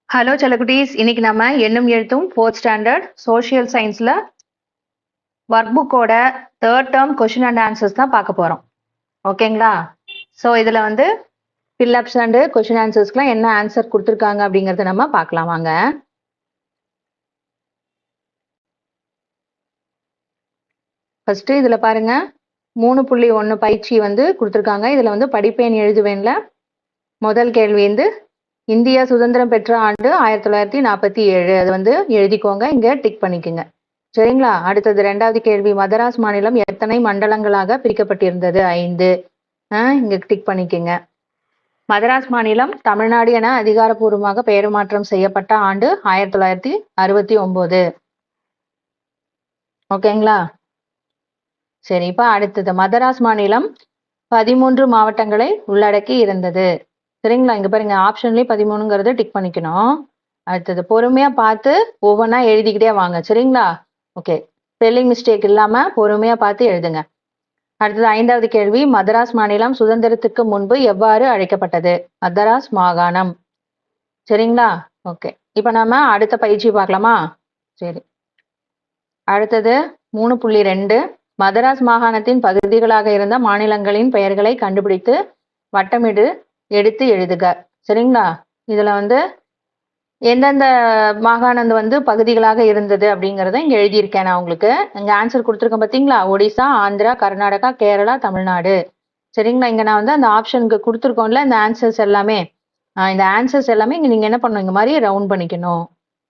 Hello செல்லக்குட்டீஸ், இன்னைக்கு நம்ம எண்ணும் எழுத்தும் 4th ஸ்டாண்டர்ட் சோஷியல் சயின்ஸ்ல ஒர்க் புக்கோட 3rd term question and answers தான் பார்க்க போறோம். ஓகேங்களா? ஸோ இதுல வந்து ஃபில்லப்ஸ் அண்ட் கொஷின் ஆன்சர்ஸ்க்குலாம் என்ன ஆன்சர் கொடுத்துருக்காங்க அப்படிங்கறத நம்ம பார்க்கலாம் வாங்க. ஃபர்ஸ்ட் இதுல பாருங்க 3.1 பயிற்சி வந்து கொடுத்துருக்காங்க. இதுல வந்து படிப்பேன் எழுதுவேன்ல முதல் கேள்வி வந்து இந்தியா சுதந்திரம் பெற்ற ஆண்டு 1947. அது வந்து எழுதிக்கோங்க, இங்க டிக் பண்ணிக்கோங்க. சரிங்களா? அடுத்தது 2வது கேள்வி, மதராஸ் மாநிலம் எத்தனை மண்டலங்களாக பிரிக்கப்பட்டிருந்தது? 5. இங்க டிக் பண்ணிக்கோங்க. மதராஸ் மாநிலம் தமிழ்நாடு என அதிகாரப்பூர்வமாக பெயர் மாற்றம் செய்யப்பட்ட ஆண்டு 1969. ஓகேங்களா? சரி, இப்ப அடுத்தது மதராஸ் மாநிலம் 13 மாவட்டங்களை உள்ளடக்கி இருந்தது. சரிங்களா? இங்க பாருங்க, ஆப்ஷன்லயே 13ங்கிறத டிக் பண்ணிக்கணும். அடுத்தது பொறுமையா பார்த்து ஒவ்வொன்றா எழுதிக்கிட்டே வாங்க. சரிங்களா? ஓகே, ஸ்பெல்லிங் மிஸ்டேக் இல்லாம பொறுமையா பார்த்து எழுதுங்க. அடுத்தது 5வது கேள்வி, மதராஸ் மாநிலம் சுதந்திரத்துக்கு முன்பு எவ்வாறு அழைக்கப்பட்டது? மதராஸ் மாகாணம். சரிங்களா? ஓகே, இப்ப நாம அடுத்த பயிற்சி பார்க்கலாமா? சரி, அடுத்தது 3.2, மதராஸ் மாகாணத்தின் பகுதிகளாக இருந்த மாநிலங்களின் பெயர்களை கண்டுபிடித்து வட்டமிடு எடுத்து எழுதுக. சரிங்களா? இதுல வந்து எந்தெந்த மாகாணம் வந்து பகுதிகளாக இருந்தது அப்படிங்கறத இங்க எழுதியிருக்கேன் நான் உங்களுக்கு. இங்க ஆன்சர் கொடுத்துருக்கேன் பாத்தீங்களா? ஒடிசா, ஆந்திரா, கர்நாடகா, கேரளா, தமிழ்நாடு. சரிங்களா? இங்க நான் வந்து அந்த ஆப்ஷனுக்கு கொடுத்துருக்கோம்ல இந்த ஆன்சர்ஸ் எல்லாமே. இந்த ஆன்சர்ஸ் எல்லாமே இங்க நீங்க என்ன பண்ணணும், இங்க மாதிரி ரவுண்ட் பண்ணிக்கணும்.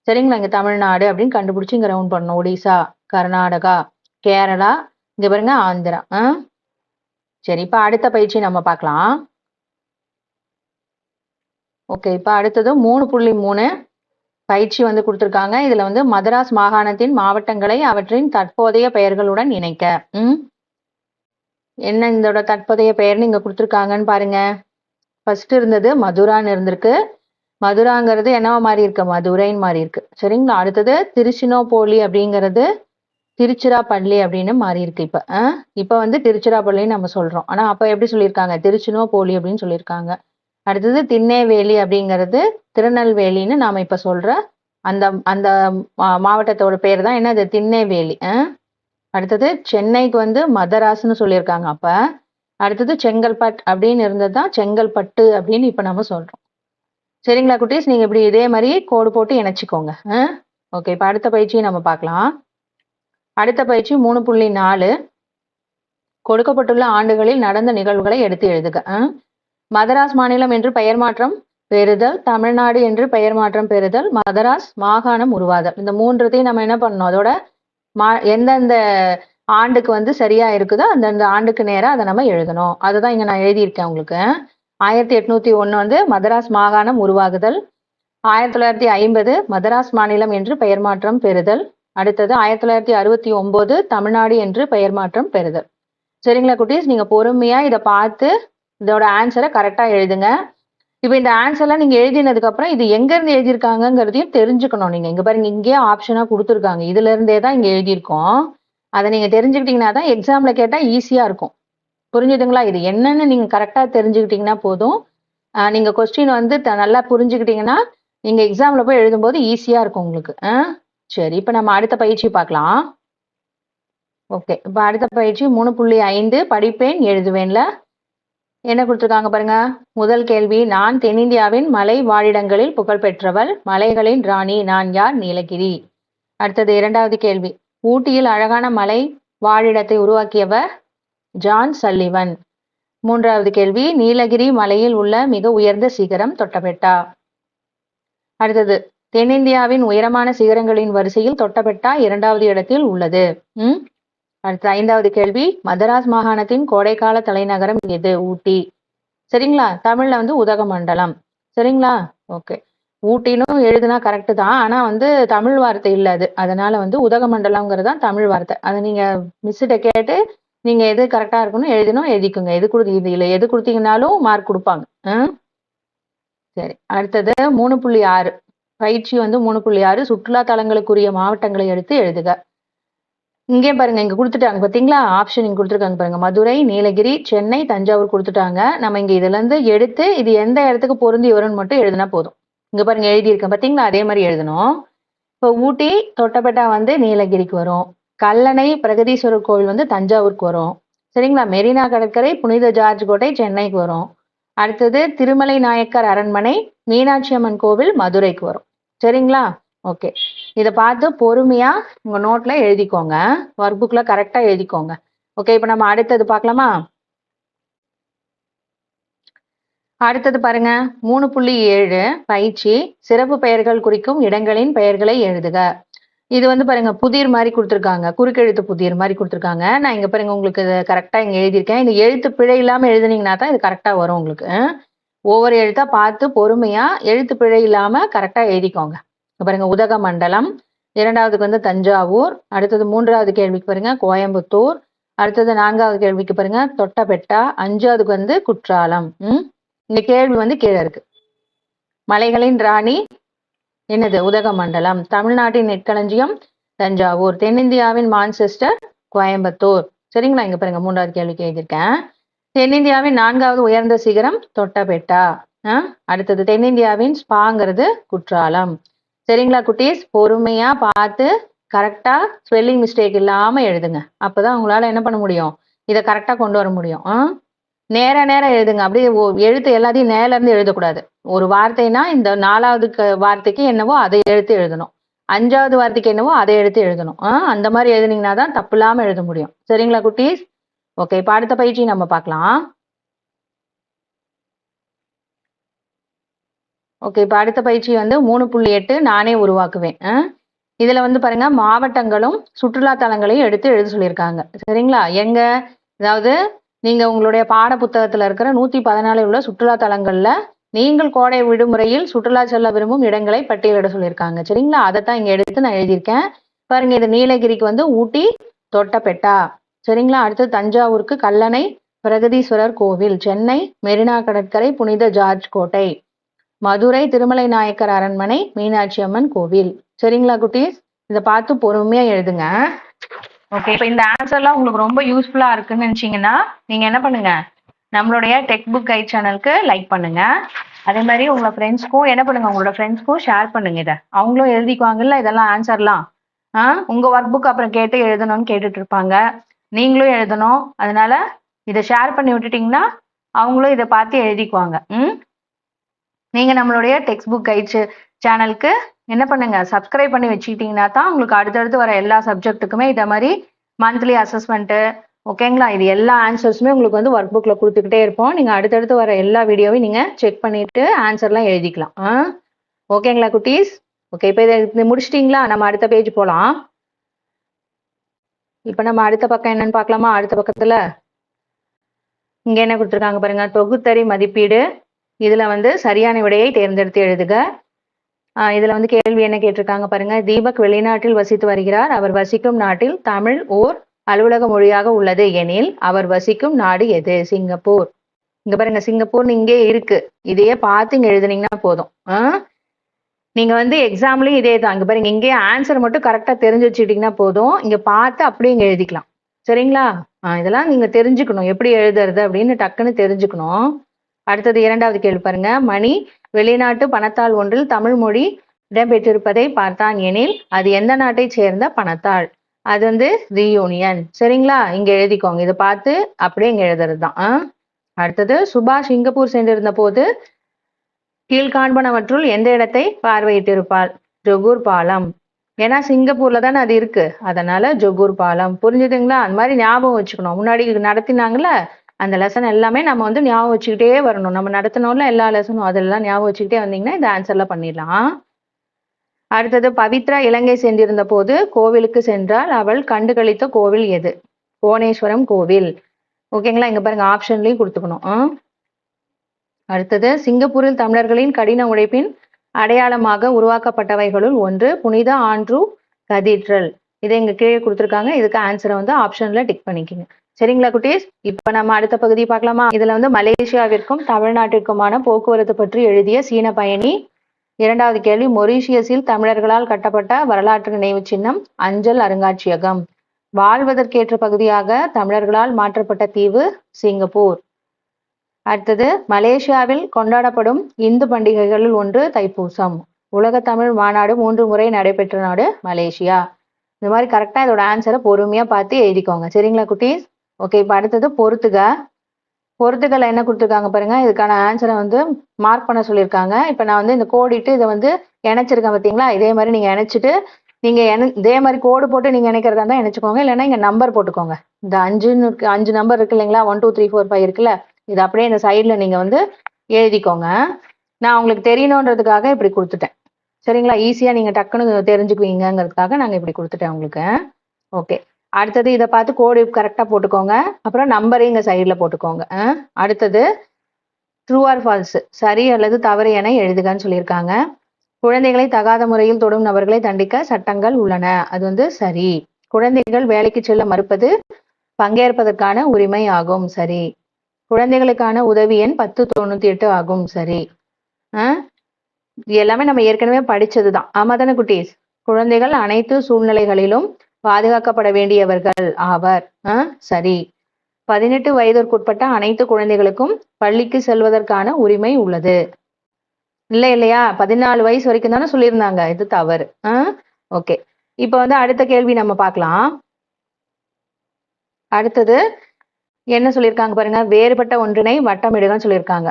சரிங்களா? இங்க தமிழ்நாடு அப்படின்னு கண்டுபிடிச்சு இங்க ரவுண்ட் பண்ணணும். ஒடிசா, கர்நாடகா, கேரளா, இங்க பாருங்க ஆந்திரா. சரி, இப்ப அடுத்த பயிற்சி நம்ம பார்க்கலாம். ஓகே, இப்ப அடுத்தது 3.3 பயிற்சி வந்து கொடுத்துருக்காங்க. இதுல வந்து மதராஸ் மாகாணத்தின் மாவட்டங்களை அவற்றின் தற்போதைய பெயர்களுடன் இணைக்க. என்ன இதோட தற்போதைய பெயர்னு இங்க கொடுத்துருக்காங்கன்னு பாருங்க. ஃபர்ஸ்ட் இருந்தது மதுரான்னு இருந்திருக்கு. மதுராங்கிறது என்னவா மாறி இருக்கு? மதுரைன்னு மாறி இருக்கு. சரிங்களா? அடுத்தது திருச்சினோபோலி அப்படிங்கிறது திருச்சிராப்பள்ளி அப்படின்னு மாறி இருக்கு. இப்ப வந்து திருச்சிராப்பள்ளின்னு நம்ம சொல்றோம். ஆனா அப்ப எப்படி சொல்லியிருக்காங்க? திருச்சினோபோலி அப்படின்னு சொல்லியிருக்காங்க. அடுத்தது திண்ணேவேலி அப்படிங்கிறது திருநெல்வேலின்னு நாம இப்ப சொல்ற அந்த அந்த மாவட்டத்தோட பேர் தான் என்னது? திண்ணேவேலி. அடுத்தது சென்னைக்கு வந்து மதராஸ்ன்னு சொல்லியிருக்காங்க அப்ப. அடுத்தது செங்கல்பட் அப்படின்னு இருந்ததுதான் செங்கல்பட்டு அப்படின்னு இப்ப நம்ம சொல்றோம். சரிங்களா குட்டீஸ்? நீங்க இப்படி இதே மாதிரி கோடு போட்டு இணைச்சிக்கோங்க. ஓகே, இப்ப அடுத்த பயிற்சியை நம்ம பார்க்கலாம். அடுத்த பயிற்சி 3.4, கொடுக்கப்பட்டுள்ள ஆண்டுகளில் நடந்த நிகழ்வுகளை எடுத்து எழுதுக. மதராஸ் மாநிலம் என்று பெயர் மாற்றம் பெறுதல், தமிழ்நாடு என்று பெயர் மாற்றம் பெறுதல், மதராஸ் மாகாணம் உருவாதல். இந்த மூன்றுத்தையும் நம்ம என்ன பண்ணணும், அதோட எந்தெந்த ஆண்டுக்கு வந்து சரியா இருக்குதோ அந்தந்த ஆண்டுக்கு நேரம் அதை நம்ம எழுதணும். அதுதான் இங்க நான் எழுதியிருக்கேன் உங்களுக்கு. 1801 வந்து மதராஸ் மாகாணம் உருவாகுதல். 1950 மதராஸ் மாநிலம் என்று பெயர் மாற்றம் பெறுதல். அடுத்தது 1969 தமிழ்நாடு என்று பெயர் மாற்றம் பெறுதல். சரிங்களா குட்டீஸ்? நீங்க பொறுமையா இதை பார்த்து இதோட ஆன்சரை கரெக்டா எழுதுங்க. இப்ப இந்த ஆன்சர்லாம் நீங்க எழுதினதுக்கு அப்புறம் இது எங்க இருந்து எழுதியிருக்காங்கிறதையும் தெரிஞ்சுக்கணும். நீங்க இங்க பாருங்க, இங்கேயே ஆப்ஷனா கொடுத்துருக்காங்க. இதுல இருந்தே தான் இங்க எழுதியிருக்கோம். அதை நீங்க தெரிஞ்சுக்கிட்டீங்கன்னா தான் எக்ஸாம்ல கேட்டா ஈஸியா இருக்கும். புரிஞ்சுதுங்களா? இது என்னன்னு நீங்க கரெக்டா தெரிஞ்சுக்கிட்டீங்கன்னா போதும். நீங்க கொஸ்டின் வந்து நல்லா புரிஞ்சுக்கிட்டீங்கன்னா நீங்க எக்ஸாம்ல போய் எழுதும்போது ஈஸியா இருக்கும் உங்களுக்கு. சரி, இப்ப நம்ம அடுத்த பயிற்சி பார்க்கலாம். ஓகே, இப்ப அடுத்த பயிற்சி 3.5 படிப்பேன் எழுதுவேன்ல என்ன கொடுத்துருக்காங்க பாருங்க. முதல் கேள்வி, நான் தென்னிந்தியாவின் மலை வாழிடங்களில் புகழ்பெற்றவள், மலைகளின் ராணி, நான் யார்? நீலகிரி. அடுத்தது 2வது கேள்வி, ஊட்டியில் அழகான மலை வாழிடத்தை உருவாக்கியவர் ஜான் சல்லிவன். 3வது கேள்வி, நீலகிரி மலையில் உள்ள மிக உயர்ந்த சிகரம் தொட்டபெட்டா. அடுத்தது, தென்னிந்தியாவின் உயரமான சிகரங்களின் வரிசையில் தொட்டபெட்டா 2வது இடத்தில் உள்ளது. அடுத்த 5வது கேள்வி, மதராஸ் மாகாணத்தின் கோடைக்கால தலைநகரம் எது? ஊட்டி. சரிங்களா? தமிழ்ல வந்து உதகமண்டலம். சரிங்களா? ஓகே, ஊட்டினும் எழுதுனா கரெக்ட் தான், ஆனா வந்து தமிழ் வார்த்தை இல்ல அது. அதனால வந்து உதகமண்டலம்ங்கிறது தான் தமிழ் வார்த்தை. அதை நீங்க மிஸ்ஸிட்ட கேட்டு நீங்க எது கரெக்டா இருக்குன்னு எழுதணும், எழுதிக்குங்க. இதுல எது கொடுத்தீங்கன்னாலும் மார்க் கொடுப்பாங்க. சரி, அடுத்தது 3.6 பயிற்சி வந்து 3.6 சுற்றுலா தலங்களுக்குரிய மாவட்டங்களை எடுத்து எழுதுக. இங்கே பாருங்க, இங்க கொடுத்துட்டாங்க பாத்தீங்களா? ஆப்ஷன் இங்க கொடுத்துருக்காங்க பாருங்க. மதுரை, நீலகிரி, சென்னை, தஞ்சாவூர் கொடுத்துட்டாங்க. நம்ம இங்க இதுல இருந்து எடுத்து இது எந்த இடத்துக்கு பொருந்தி வரும்னு மட்டும் எழுதினா போதும். இங்க பாருங்க எழுதியிருக்கேன் பார்த்தீங்களா, அதே மாதிரி எழுதணும். இப்போ ஊட்டி தொட்டபெட்டா வந்து நீலகிரிக்கு வரும். கல்லணை பிரகதீஸ்வரர் கோவில் வந்து தஞ்சாவூருக்கு வரும். சரிங்களா? மெரினா கடற்கரை புனித ஜார்ஜ் கோட்டை சென்னைக்கு வரும். அடுத்தது திருமலை நாயக்கர் அரண்மனை மீனாட்சி அம்மன் கோவில் மதுரைக்கு வரும். சரிங்களா? ஓகே. இதை பார்த்து பொறுமையா உங்க நோட்ல எழுதிக்கோங்க. ஒர்க் புக்ல கரெக்டா எழுதிக்கோங்க. ஓகே, இப்போ நம்ம அடுத்தது பார்க்கலாமா? அடுத்தது பாருங்க 3.7 பயிற்சி சிறப்பு பெயர்கள் குறிக்கும் இடங்களின் பெயர்களை எழுதுக. இது வந்து பாருங்க புதிர் மாதிரி கொடுத்துருக்காங்க, குறுக்கெழுத்து புதிர் மாதிரி கொடுத்துருக்காங்க. நான் இங்க பாருங்க உங்களுக்கு கரெக்டா இங்க எழுதியிருக்கேன். இந்த எழுத்து பிழை இல்லாம எழுதுனீங்கன்னா தான் இது கரெக்டா வரும் உங்களுக்கு. ஒவ்வொரு எழுத்தா பார்த்து பொறுமையா எழுத்து பிழை இல்லாம கரெக்டா எழுதிக்கோங்க. பாருங்க உதகமண்டலம், இரண்டாவதுக்கு வந்து தஞ்சாவூர், அடுத்தது மூன்றாவது கேள்விக்கு பாருங்க கோயம்புத்தூர், அடுத்தது நான்காவது கேள்விக்கு பாருங்க தொட்டபெட்டா, அஞ்சாவதுக்கு வந்து குற்றாலம். இந்த கேள்வி வந்து கீழே இருக்கு. மலைகளின் ராணி என்னது? உதகமண்டலம். தமிழ்நாட்டின் நெற்களஞ்சியம் தஞ்சாவூர். தென்னிந்தியாவின் மான்செஸ்டர் கோயம்புத்தூர். சரிங்களா? இங்க பாருங்க மூன்றாவது கேள்விக்கு எழுதியிருக்கேன். தென்னிந்தியாவின் 4வது உயர்ந்த சிகரம் தொட்டபெட்டா. அடுத்தது தென்னிந்தியாவின் ஸ்பாங்கிறது குற்றாலம். சரிங்களா குட்டீஸ்? பொறுமையா பார்த்து கரெக்டா ஸ்பெல்லிங் மிஸ்டேக் இல்லாம எழுதுங்க. அப்பதான் உங்களால என்ன பண்ண முடியும், இதை கரெக்டா கொண்டு வர முடியும். நேரம் எழுதுங்க. அப்படியே எழுத்து எல்லாத்தையும் நேர இருந்து எழுதக்கூடாது. ஒரு வார்த்தைனா இந்த 4வது வார்த்தைக்கு என்னவோ அதை எழுத்து எழுதணும், 5வது வார்த்தைக்கு என்னவோ அதை எழுத்து எழுதணும். அந்த மாதிரி எழுதுனீங்கன்னா தான் தப்பு இல்லாம எழுத முடியும். சரிங்களா குட்டீஸ்? ஓகே, இப்ப அடுத்த பயிற்சி நம்ம பார்க்கலாம். ஓகே, இப்ப அடுத்த பயிற்சி வந்து 3.8 நானே உருவாக்குவேன். இதுல வந்து பாருங்க மாவட்டங்களும் சுற்றுலா தலங்களையும் எடுத்து எழுத சொல்லியிருக்காங்க. சரிங்களா? எங்க, அதாவது நீங்க உங்களுடைய பாட புத்தகத்துல இருக்கிற 114 உள்ள சுற்றுலா தலங்கள்ல நீங்கள் கோடை விடுமுறையில் சுற்றுலா செல்ல விரும்பும் இடங்களை பட்டியலிட சொல்லியிருக்காங்க. சரிங்களா? அதைத்தான் இங்க எடுத்து நான் எழுதியிருக்கேன். பாருங்க, இது நீலகிரிக்கு வந்து ஊட்டி தொட்டபெட்டா. சரிங்களா? அடுத்து தஞ்சாவூருக்கு கல்லணை பிரகதீஸ்வரர் கோவில், சென்னை மெரினா கடற்கரை புனித ஜார்ஜ் கோட்டை, மதுரை திருமலை நாயக்கர் அரண்மனை மீனாட்சி அம்மன் கோவில். சரிங்களா குட்டீஸ்? இதை பார்த்து பொறுமையா எழுதுங்க. ஓகே, இப்போ இந்த ஆன்சர்லாம் உங்களுக்கு ரொம்ப யூஸ்ஃபுல்லா இருக்குன்னு நினைச்சீங்கன்னா நீங்க என்ன பண்ணுங்க, நம்மளுடைய டெக்ஸ்ட் புக் கைட் சேனலுக்கு லைக் பண்ணுங்க. அதே மாதிரி உங்க ஃப்ரெண்ட்ஸ்க்கும் என்ன பண்ணுங்க, உங்களோட ஃப்ரெண்ட்ஸ்க்கும் ஷேர் பண்ணுங்க. இதை அவங்களும் எழுதிக்குவாங்கல்ல இதெல்லாம் ஆன்சர்லாம். உங்க ஒர்க் புக் அப்புறம் கேட்டு எழுதணும்னு கேட்டுட்டு இருப்பாங்க, நீங்களும் எழுதணும். அதனால இதை ஷேர் பண்ணி விட்டுட்டீங்கன்னா அவங்களும் இதை பார்த்து எழுதிக்குவாங்க. நீங்க நம்மளுடைய டெக்ஸ்ட் புக் கைட் சேனலுக்கு என்ன பண்ணுங்க, சப்ஸ்கிரைப் பண்ணி வச்சுக்கிட்டீங்கன்னா தான் உங்களுக்கு அடுத்தடுத்து வர எல்லா சப்ஜெக்ட்டுக்குமே இதை மாதிரி மந்த்லி அசஸ்மெண்ட்டு, ஓகேங்களா, இது எல்லா ஆன்சர்ஸுமே உங்களுக்கு வந்து ஒர்க் புக்கில் கொடுத்துக்கிட்டே இருப்போம். நீங்கள் அடுத்தடுத்து வர எல்லா வீடியோவையும் நீங்கள் செக் பண்ணிட்டு ஆன்சர்லாம் எழுதிக்கலாம். ஓகேங்களா குட்டீஸ்? ஓகே, இப்போ இதை முடிச்சிட்டிங்களா? நம்ம அடுத்த பேஜ் போகலாம். இப்போ நம்ம அடுத்த பக்கம் என்னன்னு பார்க்கலாமா? அடுத்த பக்கத்தில் இங்கே என்ன கொடுத்துருக்காங்க பாருங்க, தொகுத்தறி மதிப்பீடு. இதில் வந்து சரியான விடையை தேர்ந்தெடுத்து எழுதுக. இதுல வந்து கேள்வி என்ன கேட்டிருக்காங்க பாருங்க, தீபக் வெளிநாட்டில் வசித்து வருகிறார். அவர் வசிக்கும் நாட்டில் தமிழ் ஓர் அலுவலக மொழியாக உள்ளது எனில் அவர் வசிக்கும் நாடு எது? சிங்கப்பூர். இங்க பாருங்க, சிங்கப்பூர் இங்கே இருக்கு. இதையே பார்த்து இங்க எழுதுனீங்கன்னா போதும். நீங்க வந்து எக்ஸாம்லயும் இதே தான். இங்க பாருங்க, இங்கே ஆன்சர் மட்டும் கரெக்டா தெரிஞ்சு வச்சுக்கிட்டீங்கன்னா போதும். இங்க பார்த்து அப்படியே இங்க எழுதிக்கலாம். சரிங்களா? இதெல்லாம் நீங்க தெரிஞ்சுக்கணும், எப்படி எழுதுறது அப்படின்னு டக்குன்னு தெரிஞ்சுக்கணும். அடுத்தது 2வது கேள்வி பாருங்க, மணி வெளிநாட்டு பணத்தாள் ஒன்றில் தமிழ் மொழி இடம்பெற்றிருப்பதை பார்த்தான் எனில் அது எந்த நாட்டை சேர்ந்த பணத்தாள்? அது வந்து ரியூனியன். சரிங்களா? இங்க எழுதிக்கோங்க. இதை பார்த்து அப்படியே இங்க எழுதுறது தான். அடுத்தது, சுபாஷ் சிங்கப்பூர் சென்றிருந்த போது கீழ்காண்பனவற்றுள் எந்த இடத்தை பார்வையிட்டிருப்பாள்? ஜொகூர் பாலம். ஏன்னா சிங்கப்பூர்ல தானே அது இருக்கு, அதனால ஜொகூர் பாலம். புரிஞ்சுதுங்களா? அந்த மாதிரி ஞாபகம் வச்சுக்கணும். முன்னாடி நடத்தினாங்கல்ல அந்த லெசன் எல்லாமே நம்ம வந்து ஞாபகம் வச்சுக்கிட்டே வரணும். நம்ம நடத்தினோம்ல எல்லா லெசனும், அதெல்லாம் ஞாபகம் வச்சுக்கிட்டே வந்தீங்கன்னா இந்த ஆன்சர்லாம் பண்ணிடலாம். அடுத்தது, பவித்ரா இலங்கை சென்றிருந்த போது கோவிலுக்கு சென்றால் அவள் கண்டுகளித்த கோவில் எது? கோணேஸ்வரம் கோவில். ஓகேங்களா? இங்க பாருங்க, ஆப்ஷன்லயும் கொடுத்துக்கணும். அடுத்தது, சிங்கப்பூரில் தமிழர்களின் கடின உழைப்பின் அடையாளமாக உருவாக்கப்பட்டவைகளுள் ஒன்று புனித ஆண்ட்ரூ கதீட்ரல். இதை இங்க கீழே கொடுத்துருக்காங்க. இதுக்கு ஆன்சரை வந்து ஆப்ஷன்ல டிக் பண்ணிக்கோங்க. சரிங்களா குட்டீஸ்? இப்ப நம்ம அடுத்த பகுதி பார்க்கலாமா? இதுல வந்து மலேசியாவிற்கும் தமிழ்நாட்டிற்குமான போக்குவரத்து பற்றி எழுதிய சீன பயணி. 2வது கேள்வி, மொரீஷியஸில் தமிழர்களால் கட்டப்பட்ட வரலாற்று நினைவு சின்னம் அஞ்சல் அருங்காட்சியகம். வாழ்வதற்கேற்ற பகுதியாக தமிழர்களால் மாற்றப்பட்ட தீவு சிங்கப்பூர். அடுத்தது மலேசியாவில் கொண்டாடப்படும் இந்து பண்டிகைகளில் ஒன்று தைப்பூசம். உலக தமிழ் மாநாடு 3 முறை நடைபெற்ற நாடு மலேசியா. இந்த மாதிரி கரெக்டா இதோட ஆன்சரை பொறுமையா பார்த்து எழுதிக்கோங்க. சரிங்களா குட்டீஸ்? ஓகே, இப்போ அடுத்தது பொறுத்துக. பொறுத்துக்கள் என்ன கொடுத்துருக்காங்க பாருங்க. இதுக்கான ஆன்சரை வந்து மார்க் பண்ண சொல்லியிருக்காங்க. இப்போ நான் வந்து இந்த கோடிட்டு இதை வந்து இணைச்சிருக்கேன் பார்த்தீங்களா? இதே மாதிரி நீங்க இணைச்சிட்டு நீங்க இதே மாதிரி கோடு போட்டு நீங்க இணைக்கிறதா இருந்தா இணைச்சுக்கோங்க. இல்லைன்னா இங்க நம்பர் போட்டுக்கோங்க. இந்த 5 நம்பர் இருக்கு இல்லைங்களா? 1 2 3 4 5 இருக்குல்ல, இது அப்படியே இந்த சைட்ல நீங்க வந்து எழுதிக்கோங்க. நான் உங்களுக்கு தெரியணுன்றதுக்காக இப்படி கொடுத்துட்டேன். சரிங்களா? ஈஸியா நீங்க டக்குன்னு தெரிஞ்சுக்குவீங்கிறதுக்காக நாங்க இப்படி கொடுத்துட்டேன் உங்களுக்கு. ஓகே, அடுத்தது இதை பார்த்து கோடு கரெக்டா போட்டுக்கோங்க. அப்புறம் நம்பரையும் இங்க சைட்ல போட்டுக்கோங்க. அடுத்தது ட்ரூ ஆர் ஃபால்ஸ், சரி அல்லது தவறு என எழுதுகன்னு சொல்லியிருக்காங்க. குழந்தைகளை தகாத முறையில் தொடும் நபர்களை தண்டிக்க சட்டங்கள் உள்ளன. அது வந்து சரி. குழந்தைகள் வேலைக்கு செல்ல மறுப்பது பங்கேற்பதற்கான உரிமை ஆகும். சரி. குழந்தைகளுக்கான உதவி எண் 1098 ஆகும். சரி. எல்லாமே நம்ம ஏற்கனவே படிச்சதுதான். ஆமா தானே குட்டீஸ்? குழந்தைகள் அனைத்து சூழ்நிலைகளிலும் பாதுகாக்கப்பட வேண்டியவர்கள் ஆவர். சரி. 18 வயதிற்குட்பட்ட அனைத்து குழந்தைகளுக்கும் பள்ளிக்கு செல்வதற்கான உரிமை உள்ளது. இல்லையா? 14 வயசு வரைக்கும் தானே சொல்லியிருந்தாங்க. இது தவறு. ஓகே, இப்போ வந்து அடுத்த கேள்வி நம்ம பார்க்கலாம். அடுத்தது என்ன சொல்லியிருக்காங்க பாருங்க. வேறுபட்ட ஒன்றினை வட்டமிடுகன்னு சொல்லியிருக்காங்க.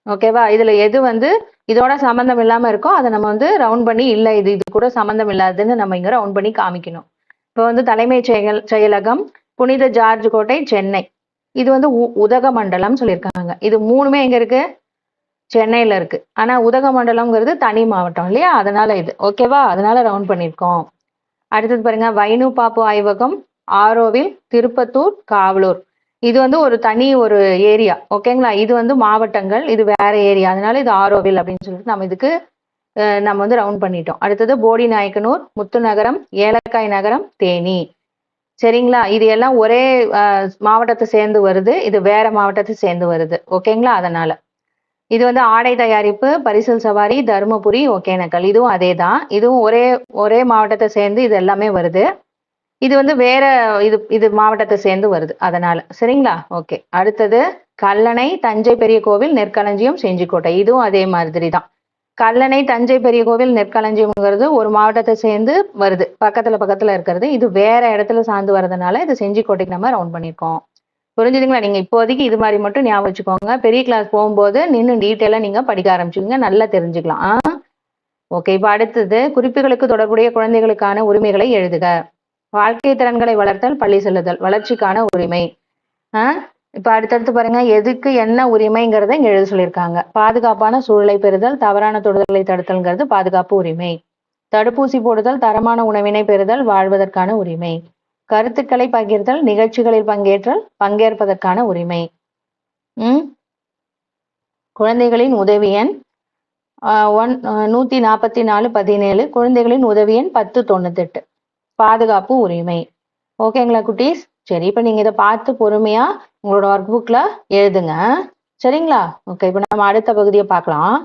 ஓகேவா? இதுல எது வந்து இதோட சம்பந்தம் இல்லாம இருக்கோ அதை நம்ம வந்து ரவுண்ட் பண்ணி இல்ல இது கூட சம்பந்தம் இல்லாதுன்னு நம்ம இங்க ரவுண்ட் பண்ணி காமிக்கணும். இப்போ வந்து தலைமைச் செயலகம் புனித ஜார்ஜ் கோட்டை சென்னை. இது வந்து உதகமண்டலம் சொல்லியிருக்காங்க. இது மூணுமே எங்க இருக்கு? சென்னையில இருக்கு. ஆனா உதகமண்டலம்ங்கிறது தனி மாவட்டம் இல்லையா? அதனால இது ஓகேவா? அதனால ரவுண்ட் பண்ணியிருக்கோம். அடுத்தது பாருங்க, வைனு பாப்பு ஆய்வகம் ஆரோவில், திருப்பத்தூர், காவலூர். இது வந்து ஒரு தனி ஒரு ஏரியா. ஓகேங்களா? இது வந்து மாவட்டங்கள், இது வேற ஏரியா. அதனால இது ஆரோவில் அப்படின்னு சொல்லிட்டு நம்ம இதுக்கு நம்ம வந்து ரவுண்ட் பண்ணிட்டோம். அடுத்தது போடி நாயக்கனூர், முத்துநகரம், ஏலக்காய் நகரம், தேனி. சரிங்களா? இது எல்லாம் ஒரே மாவட்டத்தை சேர்ந்து வருது. இது வேற மாவட்டத்தை சேர்ந்து வருது. ஓகேங்களா? அதனால இது வந்து ஆடை தயாரிப்பு, பரிசல் சவாரி, தருமபுரி, ஒகேனக்கல். இதுவும் அதே தான். இதுவும் ஒரே மாவட்டத்தை சேர்ந்து இது எல்லாமே வருது. இது வந்து வேற இது மாவட்டத்தை சேர்ந்து வருது. அதனால சரிங்களா? ஓகே, அடுத்தது கல்லணை, தஞ்சை பெரிய கோவில், நெற்களஞ்சியம், செஞ்சிக்கோட்டை. இதுவும் அதே மாதிரி தான். கல்லணை, தஞ்சை பெரிய கோவில், நெற்களஞ்சியம்ங்கிறது ஒரு மாவட்டத்தை சேர்ந்து வருது. பக்கத்துல இருக்கிறது. இது வேற இடத்துல சார்ந்து வர்றதுனால இது செஞ்சிக்கோட்டைக்கு நம்ம ரவுண்ட் பண்ணியிருக்கோம். புரிஞ்சுதுங்களா? நீங்க இப்போதைக்கு இது மாதிரி மட்டும் ஞாபகம் வச்சுக்கோங்க. பெரிய கிளாஸ் போகும்போது நின்று டீட்டெயிலா நீங்க படிக்க ஆரம்பிச்சுக்கோங்க. நல்லா தெரிஞ்சுக்கலாம். ஓகே, இப்போ அடுத்தது குறிப்புகளுக்கு தொடர்புடைய குழந்தைகளுக்கான உரிமைகளை எழுதுக. வாழ்க்கை திறன்களை வளர்த்தல், பள்ளி செல்லுதல், வளர்ச்சிக்கான உரிமை. இப்ப அடுத்தடுத்து பாருங்க, எதுக்கு என்ன உரிமைங்கிறத இங்க எழுத சொல்லியிருக்காங்க. பாதுகாப்பான சூழலை பெறுதல், தவறான தொடுதலை தடுத்தல்ங்கிறது பாதுகாப்பு உரிமை. தடுப்பூசி போடுதல், தரமான உணவினை பெறுதல், வாழ்வதற்கான உரிமை. கருத்துக்களை பகிர்தல், நிகழ்ச்சிகளில் பங்கேற்றல், பங்கேற்பதற்கான உரிமை. குழந்தைகளின் உதவி எண் 144-17. குழந்தைகளின் உதவி எண் 1098. பாதுகாப்பு உரிமை. ஓகேங்களா குட்டீஸ்? சரி, இப்ப நீங்க இதை பார்த்து பொறுமையா உங்களோட ஒர்க் புக்ல எழுதுங்க. சரிங்களா? ஓகே, இப்ப நம்ம அடுத்த பகுதியை பார்க்கலாம்.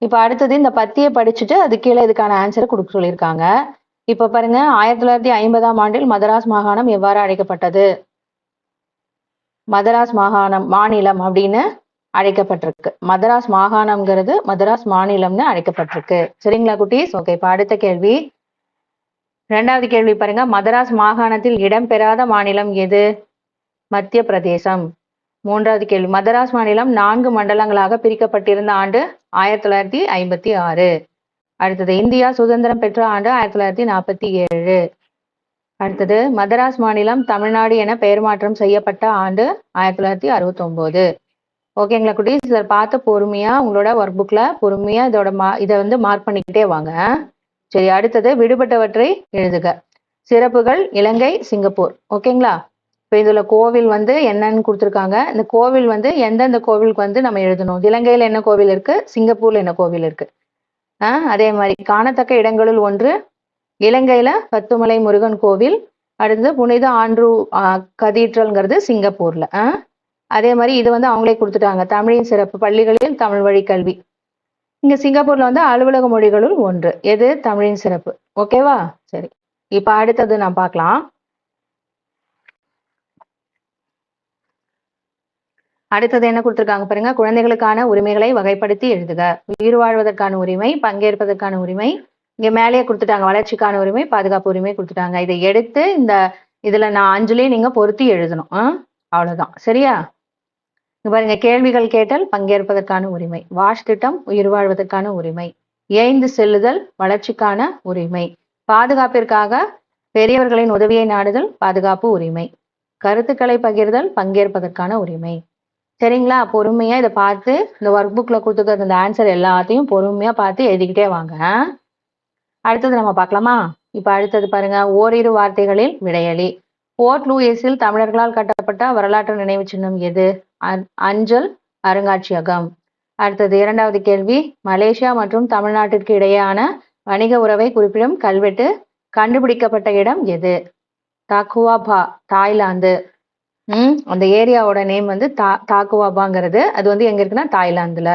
இப்ப அடுத்தது இந்த பத்தியை படிச்சுட்டு அது கீழே இதுக்கான ஆன்சரை கொடுக்க சொல்லியிருக்காங்க. இப்ப பாருங்க, 1950ஆம் ஆண்டில் மதராஸ் மாகாணம் எவ்வாறு அழைக்கப்பட்டது? மதராஸ் மாநிலம் அப்படின்னு அழைக்கப்பட்டிருக்கு. மதராஸ் மாகாணம்ங்கிறது மதராஸ் மாநிலம்னு அழைக்கப்பட்டிருக்கு. சரிங்களா குட்டீஸ்? ஓகே, இப்ப அடுத்த கேள்வி. 2வது கேள்வி பாருங்க, மதராஸ் மாகாணத்தில் இடம்பெறாத மாநிலம் எது? மத்திய பிரதேசம். 3வது கேள்வி, மதராஸ் மாநிலம் 4 மண்டலங்களாக பிரிக்கப்பட்டிருந்த ஆண்டு 1956. அடுத்தது, இந்தியா சுதந்திரம் பெற்ற ஆண்டு 1947. அடுத்தது, மதராஸ் மாநிலம் தமிழ்நாடு என பெயர் மாற்றம் செய்யப்பட்ட ஆண்டு 1969. ஓகேங்களா குட்டீஸ்? இதை பார்த்து பொறுமையா உங்களோட ஒர்க் புக்ல பொறுமையா இதை வந்து மார்க் பண்ணிக்கிட்டே வாங்க. சரி, அடுத்தது விடுபட்டவற்றை எழுதுக. சிறப்புகள் இலங்கை, சிங்கப்பூர். ஓகேங்களா? இப்போ இதுல கோவில் வந்து என்னன்னு கொடுத்துருக்காங்க. இந்த கோவில் வந்து எந்தெந்த கோவிலுக்கு வந்து நம்ம எழுதணும். இலங்கையில என்ன கோவில் இருக்கு, சிங்கப்பூர்ல என்ன கோவில் இருக்கு. அதே மாதிரி காணத்தக்க இடங்களுள் ஒன்று இலங்கையில பத்துமலை முருகன் கோவில். அடுத்தது புனித ஆண்ட்ரூ கதீட்ரல்ங்கிறது சிங்கப்பூர்ல. அதே மாதிரி இது வந்து அவங்களே கொடுத்துட்டாங்க. தமிழின் சிறப்பு பள்ளிகளில் தமிழ் வழி கல்வி. இங்க சிங்கப்பூர்ல வந்து அலுவலக மொழிகளுள் ஒன்று. எது? தமிழின் சிறப்பு. ஓகேவா? சரி, இப்ப அடுத்தது நான் பார்க்கலாம். அடுத்தது என்ன கொடுத்துருக்காங்க பாருங்க, குழந்தைகளுக்கான உரிமைகளை வகைப்படுத்தி எழுதுக. உயிர் வாழ்வதற்கான உரிமை, பங்கேற்பதற்கான உரிமை, இங்க மேலேயே கொடுத்துட்டாங்க வளர்ச்சிக்கான உரிமை, பாதுகாப்பு உரிமை கொடுத்துட்டாங்க. இதை எடுத்து இதுல நான் 5லயும் நீங்க பொருத்தி எழுதணும். அவ்வளவுதான், சரியா? இங்க பாருங்க, கேள்விகள் கேட்டல் பங்கேற்பதற்கான உரிமை, வாஷ் திட்டம் உயிர் வாழ்வதற்கான உரிமை, ஏய்ந்து செல்லுதல் வளர்ச்சிக்கான உரிமை, பாதுகாப்பிற்காக பெரியவர்களின் உதவியை நாடுதல் பாதுகாப்பு உரிமை, கருத்துக்களை பகிர்தல் பங்கேற்பதற்கான உரிமை. சரிங்களா? பொறுமையா இதை பார்த்து இந்த ஒர்க் புக்ல கொடுத்துருக்க இந்த ஆன்சர் எல்லாத்தையும் பொறுமையா பார்த்து எழுதிக்கிட்டே வாங்க. அடுத்தது நம்ம பார்க்கலாமா? இப்ப அடுத்தது பாருங்க, ஓரிரு வார்த்தைகளில் விடையளி. போர்ட் லூயிஸில் தமிழர்களால் கட்டப்பட்ட வரலாற்று நினைவு சின்னம் எது? அஞ்சல் அருங்காட்சியகம். அடுத்தது இரண்டாவது கேள்வி, மலேசியா மற்றும் தமிழ்நாட்டிற்கு இடையேயான வணிக உறவை குறிப்பிடும் கல்வெட்டு கண்டுபிடிக்கப்பட்ட இடம் எது? தாக்குவாபா, தாய்லாந்து. அந்த ஏரியாவோட நேம் வந்து தாக்குவாபாங்கிறது. அது வந்து எங்க இருக்குன்னா தாய்லாந்துல.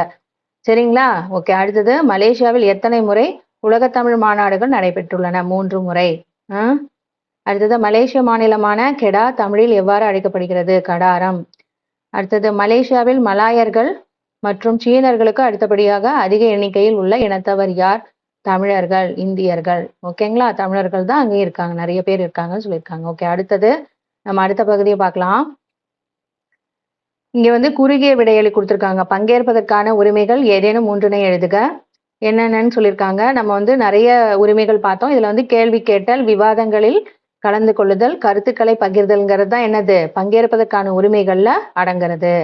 சரிங்களா? ஓகே. அடுத்தது, மலேசியாவில் எத்தனை முறை உலகத்தமிழ் மாநாடுகள் நடைபெற்றுள்ளன? 3 முறை. அடுத்தது, மலேசிய மாநிலமான கெடா தமிழில் எவ்வாறு அழைக்கப்படுகிறது? கடாரம். அடுத்தது, மலேசியாவில் மலாயர்கள் மற்றும் சீனர்களுக்கு அடுத்தபடியாக அதிக எண்ணிக்கையில் உள்ள இனத்தவர் யார்? தமிழர்கள், இந்தியர்கள். ஓகேங்களா? தமிழர்கள் தான் அங்கே இருக்காங்க, நிறைய பேர் இருக்காங்கன்னு சொல்லியிருக்காங்க. ஓகே. அடுத்தது நம்ம அடுத்த பகுதியை பார்க்கலாம். இங்க வந்து குறுகிய விடையளி கொடுத்துருக்காங்க. பங்கேற்பதற்கான உரிமைகள் ஏதேனும் 3னை எழுதுக. என்னென்னு சொல்லியிருக்காங்க. நம்ம வந்து நிறைய உரிமைகள் பார்த்தோம். இதுல வந்து கேள்வி கேட்டல், விவாதங்களில் கலந்து கொள்ளுதல், கருத்துக்களை பகிர்தல்ங்கிறது தான் என்னது? பங்கேற்பதற்கான உரிமைகள்ல அடங்குறது.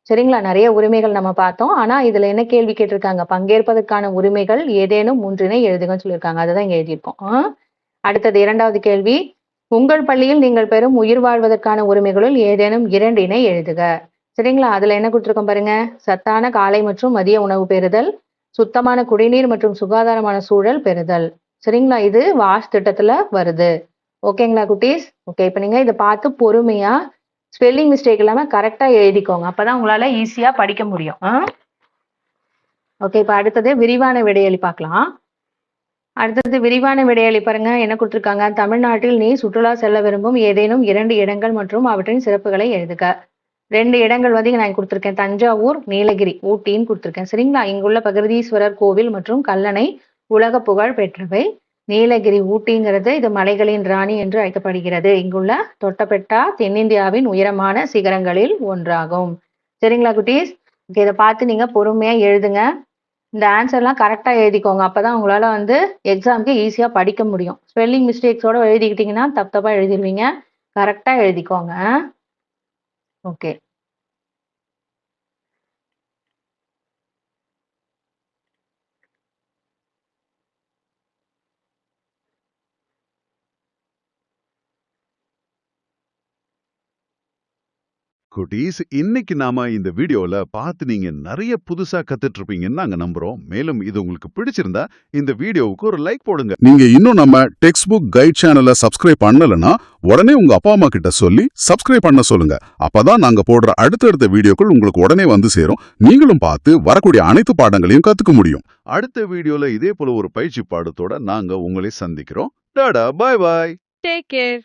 சரிங்களா? நிறைய உரிமைகள் நம்ம பார்த்தோம். ஆனா இதுல என்ன கேள்வி கேட்டிருக்காங்க? பங்கேற்பதற்கான உரிமைகள் ஏதேனும் 3னை எழுதுகன்னு சொல்லியிருக்காங்க. அதுதான் இங்க எழுதியிருக்கோம். அடுத்தது இரண்டாவது கேள்வி, உங்கள் பள்ளியில் நீங்கள் பெறும் உயிர் வாழ்வதற்கான உரிமைகளுள் ஏதேனும் 2னை எழுதுக. சரிங்களா? அதுல என்ன கொடுத்துருக்கோம் பாருங்க, சத்தான காலை மற்றும் மதிய உணவு பெறுதல், சுத்தமான குடிநீர் மற்றும் சுகாதாரமான சூழல் பெறுதல். சரிங்களா? இது வாஷ் திட்டத்துல வருது. ஓகேங்களா குட்டீஸ்? ஓகே. இப்ப நீங்க இதை பார்த்து பொறுமையா ஸ்பெல்லிங் மிஸ்டேக் இல்லாம கரெக்டா எழுதிக்கோங்க. அப்பதான் உங்களால ஈஸியா படிக்க முடியும். ஓகே. இப்ப அடுத்தது விரிவான விடையளி பார்க்கலாம். அடுத்தது விரிவான விடையளி பாருங்க, என்ன கொடுத்துருக்காங்க. தமிழ்நாட்டில் நீ சுற்றுலா செல்ல விரும்பும் ஏதேனும் 2 இடங்கள் மற்றும் அவற்றின் சிறப்புகளை எழுதுக. 2 இடங்கள் வந்து நான் கொடுத்துருக்கேன். தஞ்சாவூர், நீலகிரி, ஊட்டின்னு கொடுத்துருக்கேன். சரிங்களா? இங்குள்ள பிரகதீஸ்வரர் கோவில் மற்றும் கல்லணை உலக புகழ் பெற்றவை. நீலகிரி, ஊட்டிங்கிறது இது மலைகளின் ராணி என்று அழைக்கப்படுகிறது. இங்குள்ள தொட்டபெட்டா தென்னிந்தியாவின் உயரமான சிகரங்களில் ஒன்றாகும். சரிங்களா குட்டீஸ்? இதை பார்த்து நீங்க பொறுமையா எழுதுங்க. இந்த ஆன்சர்லாம் கரெக்டா எழுதிக்கோங்க. அப்பதான் உங்களால வந்து எக்ஸாமுக்கு ஈஸியா படிக்க முடியும். ஸ்பெல்லிங் மிஸ்டேக்ஸோட எழுதிக்கிட்டீங்கன்னா தப்பா எழுதிருவீங்க. கரெக்டா எழுதிக்கோங்க. ஓகே. குட்டீஸ், இன்னைக்கு நாம இந்த வீடியோல பார்த்து நீங்க நிறைய புதுசா கத்துட்டு இருப்பீங்கன்னு நாங்க நம்புறோம். மேலும் இது உங்களுக்கு பிடிச்சிருந்தா இந்த வீடியோவுக்கு ஒரு லைக் போடுங்க. நீங்க இன்னும் நம்ம டெக்ஸ்ட் புக் கைட் சேனலை சப்ஸ்கிரைப் பண்ணலனா உடனே உங்க அப்பா அம்மா கிட்ட சொல்லி சப்ஸ்கிரைப் பண்ண சொல்லுங்க. அப்பதான் நாங்க போடுற அடுத்தடுத்த வீடியோக்கள் உங்களுக்கு உடனே வந்து சேரும். நீங்களும் பார்த்து வரக்கூடிய அனைத்து பாடங்களையும் கத்துக்க முடியும். அடுத்த வீடியோல இதே போல ஒரு பயிற்சி பாடத்தோட நாங்க உங்களை சந்திக்கிறோம். டாடா, பாய் பாய். Take care.